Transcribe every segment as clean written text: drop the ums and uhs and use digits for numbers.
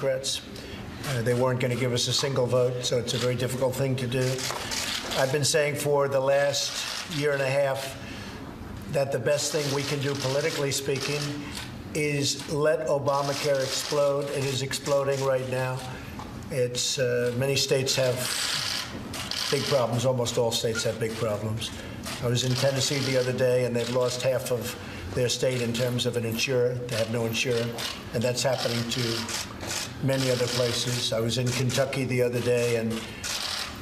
Democrats. They weren't going to give us a single vote, so it's a very difficult thing to do. I've been saying for the last year and a half that the best thing we can do, politically speaking, is let Obamacare explode. It is exploding right now. It's many states have big problems. Almost all states have big problems. I was in Tennessee the other day, and they've lost half of their state in terms of an insurer. They have no insurer, and that's happening to many other places. I was in Kentucky the other day, and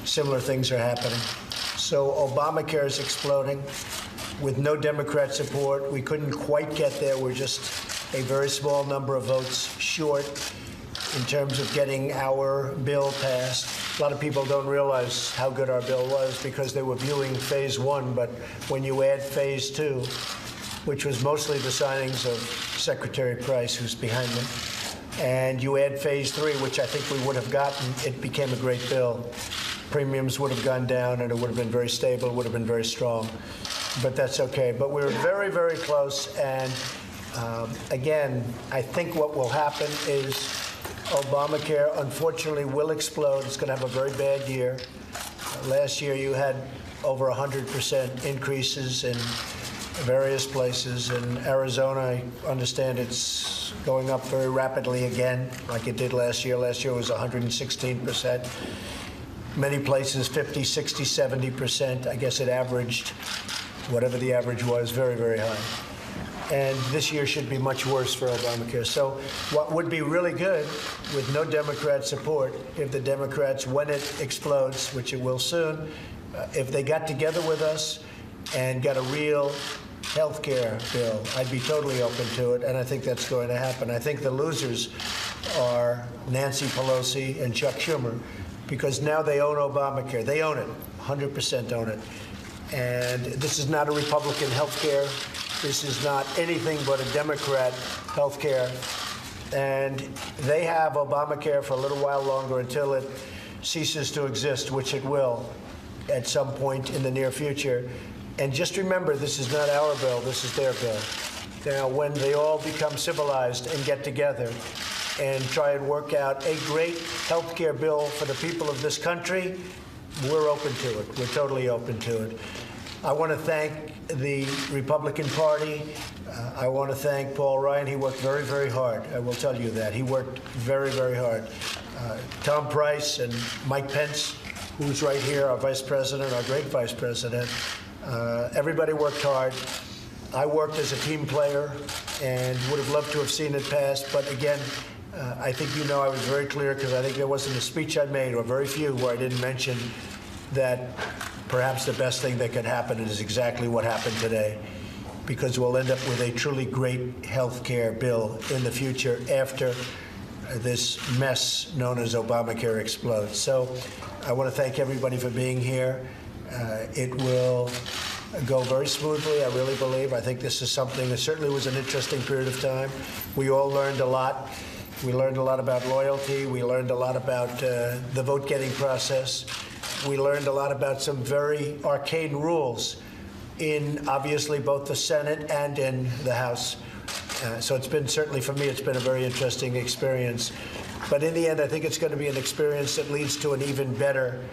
similar things are happening. So Obamacare is exploding with no Democrat support. We couldn't quite get there. We're just a very small number of votes short in terms of getting our bill passed. A lot of people don't realize how good our bill was because they were viewing phase one, but when you add phase two, which was mostly the signings of Secretary Price, who's behind me, and you add phase three, which I think we would have gotten, it became a great bill. Premiums would have gone down, and it would have been very stable, would have been very strong. But that's okay. But we're very, very close. And again, I think what will happen is Obamacare, unfortunately, will explode. It's going to have a very bad year. Last year, you had over 100% increases in various places. In Arizona, I understand it's going up very rapidly again, like it did last year. Last year was 116%. Many places, 50, 60, 70%. I guess it averaged, whatever the average was, very, very high. And this year should be much worse for Obamacare. So what would be really good with no Democrat support, if the Democrats, when it explodes, which it will soon, if they got together with us and got a real health care bill, I'd be totally open to it, and I think that's going to happen. I think the losers are Nancy Pelosi and Chuck Schumer, because now they own Obamacare. They own it, 100% own it. And this is not a Republican health care. This is not anything but a Democrat health care. And they have Obamacare for a little while longer until it ceases to exist, which it will at some point in the near future. And just remember, this is not our bill, this is their bill. Now, when they all become civilized and get together and try and work out a great health care bill for the people of this country, we're open to it. We're totally open to it. I want to thank the Republican Party. I want to thank Paul Ryan. He worked very, very hard. I will tell you that. He worked very, very hard. Tom Price and Mike Pence, who's right here, our vice president, our great vice president. Everybody worked hard. I worked as a team player and would have loved to have seen it pass. But again, I think you know I was very clear, because I think there wasn't a speech I made, or very few, where I didn't mention that perhaps the best thing that could happen is exactly what happened today, because we'll end up with a truly great health care bill in the future after this mess known as Obamacare explodes. So I want to thank everybody for being here. It will go very smoothly, I really believe. I think this is something that certainly was an interesting period of time. We all learned a lot. We learned a lot about loyalty. We learned a lot about the vote-getting process. We learned a lot about some very arcane rules in, obviously, both the Senate and in the House. So it's been, certainly for me, it's been a very interesting experience. But in the end, I think it's going to be an experience that leads to an even better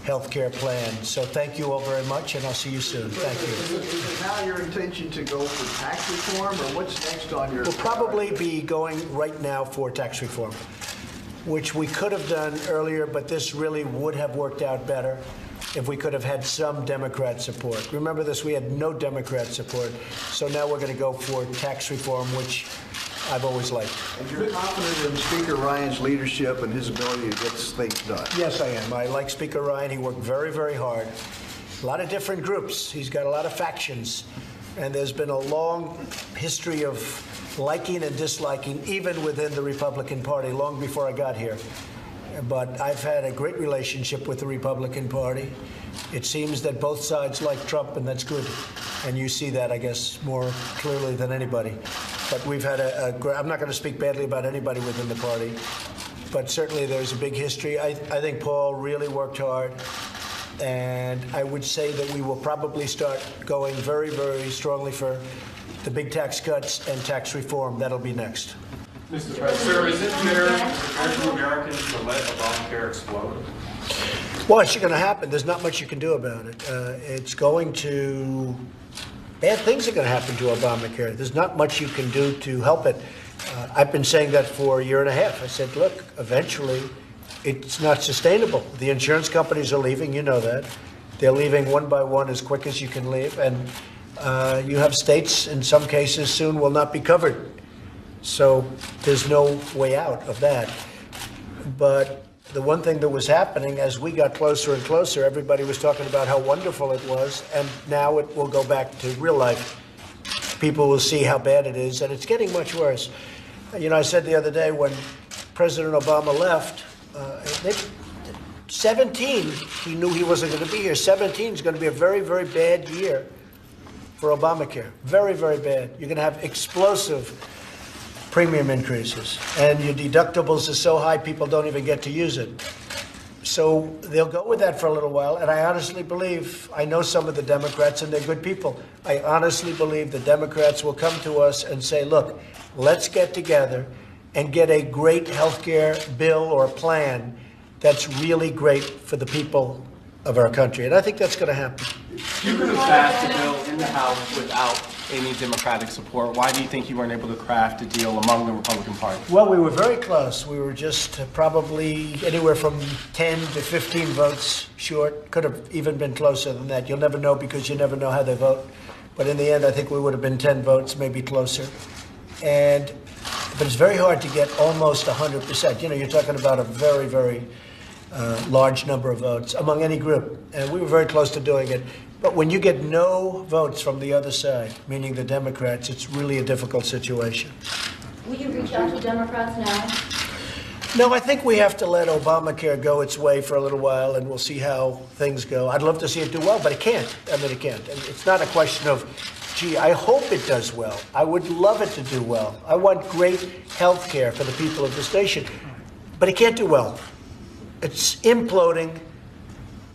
health care plan. So thank you all very much, and I'll see you soon. Thank you. Is it now your intention to go for tax reform, or what's next on your... We'll probably be going right now for tax reform, which we could have done earlier, but this really would have worked out better if we could have had some Democrat support. Remember this, we had no Democrat support, so now we're going to go for tax reform, which I've always liked. And you're confident in Speaker Ryan's leadership and his ability to get things done? Yes, I am. I like Speaker Ryan. He worked very, very hard. A lot of different groups. He's got a lot of factions. And there's been a long history of liking and disliking, even within the Republican Party, long before I got here. But I've had a great relationship with the Republican Party. It seems that both sides like Trump, and that's good. And you see that, I guess, more clearly than anybody. But we've had I'm not going to speak badly about anybody within the party, but certainly there's a big history. I think Paul really worked hard, and I would say that we will probably start going very, very strongly for the big tax cuts and tax reform. That'll be next. Mr. President, sir, is it fair to Americans to let Obamacare explode? Well, it's going to happen. There's not much you can do about it. Bad things are going to happen to Obamacare. There's not much you can do to help it. I've been saying that for a year and a half. I said, look, eventually it's not sustainable. The insurance companies are leaving, you know that. They're leaving one by one as quick as you can leave. And you have states, in some cases, soon will not be covered. So there's no way out of that. But the one thing that was happening as we got closer and closer, everybody was talking about how wonderful it was, and now it will go back to real life. People will see how bad it is, and it's getting much worse. You know, I said the other day when President Obama left, 17, he knew he wasn't going to be here. 17 is going to be a very, very bad year for Obamacare. Very, very bad. You're going to have explosive premium increases, and your deductibles are so high people don't even get to use it. So they'll go with that for a little while, and I honestly believe, I know some of the Democrats, and they're good people. I honestly believe the Democrats will come to us and say, look, let's get together and get a great health care bill or plan that's really great for the people of our country. And I think that's going to happen. You could have passed the bill in the House without any Democratic support. Why do you think you weren't able to craft a deal among the Republican Party? Well, we were very close. We were just probably anywhere from 10 to 15 votes short. Could have even been closer than that. You'll never know because you never know how they vote. But in the end, I think we would have been 10 votes, maybe closer. But it's very hard to get almost 100%. You know, you're talking about a very, very large number of votes among any group. And we were very close to doing it. But when you get no votes from the other side, meaning the Democrats, it's really a difficult situation. Will you reach out to Democrats now? No, I think we have to let Obamacare go its way for a little while, and we'll see how things go. I'd love to see it do well, but it can't. I mean, it can't. And it's not a question of, gee, I hope it does well. I would love it to do well. I want great health care for the people of this nation. But it can't do well. It's imploding,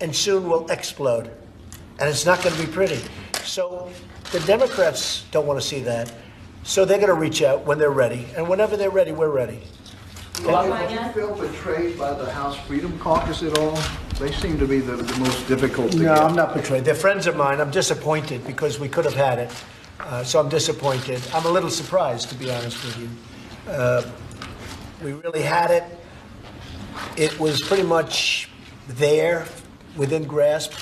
and soon will explode. And it's not going to be pretty. So the Democrats don't want to see that. So they're going to reach out when they're ready. And whenever they're ready, we're ready. Do you feel betrayed by the House Freedom Caucus at all? They seem to be the most difficult to No, get. I'm not betrayed. They're friends of mine. I'm disappointed because we could have had it. So I'm disappointed. I'm a little surprised, to be honest with you. We really had it. It was pretty much there, within grasp.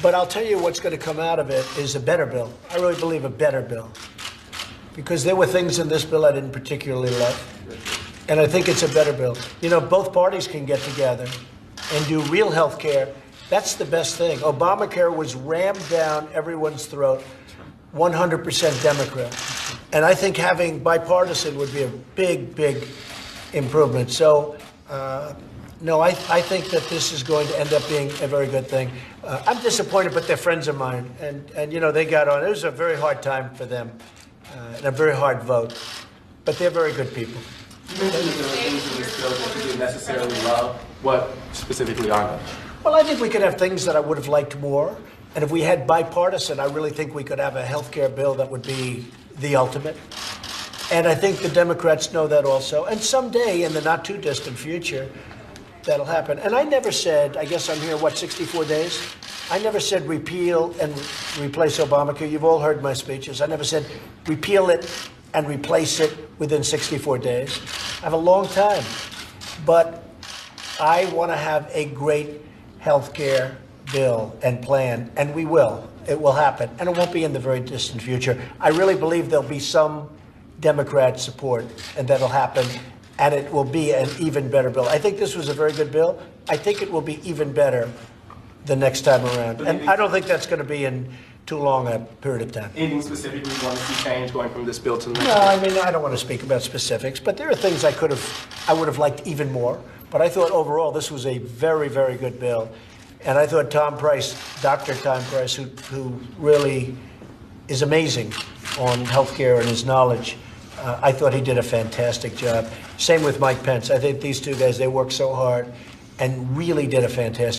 But I'll tell you what's going to come out of it is a better bill. I really believe a better bill. Because there were things in this bill I didn't particularly love. And I think it's a better bill. You know, both parties can get together and do real health care. That's the best thing. Obamacare was rammed down everyone's throat, 100% Democrat. And I think having bipartisan would be a big, big improvement. So, no, I think that this is going to end up being a very good thing. I'm disappointed, but they're friends of mine. And you know, they got on. It was a very hard time for them and a very hard vote. But they're very good people. You mentioned that there were things in this bill that you didn't necessarily love. What specifically are they? Well, I think we could have things that I would have liked more. And if we had bipartisan, I really think we could have a health care bill that would be the ultimate. And I think the Democrats know that also. And someday in the not too distant future, that'll happen. And I never said, I guess I'm here, 64 days? I never said repeal and replace Obamacare. You've all heard my speeches. I never said repeal it and replace it within 64 days. I have a long time. But I want to have a great health care bill and plan, and we will. It will happen. And it won't be in the very distant future. I really believe there'll be some Democrat support, and that'll happen. And it will be an even better bill. I think this was a very good bill. I think it will be even better the next time around. And I don't think that's going to be in too long a period of time. Anything specifically you want to see change going from this bill to the next? No, I mean, I don't want to speak about specifics, but there are things I would have liked even more. But I thought overall this was a very, very good bill. And I thought Tom Price, Dr. Tom Price, who really is amazing on healthcare and his knowledge, I thought he did a fantastic job. Same with Mike Pence. I think these two guys, they worked so hard and really did a fantastic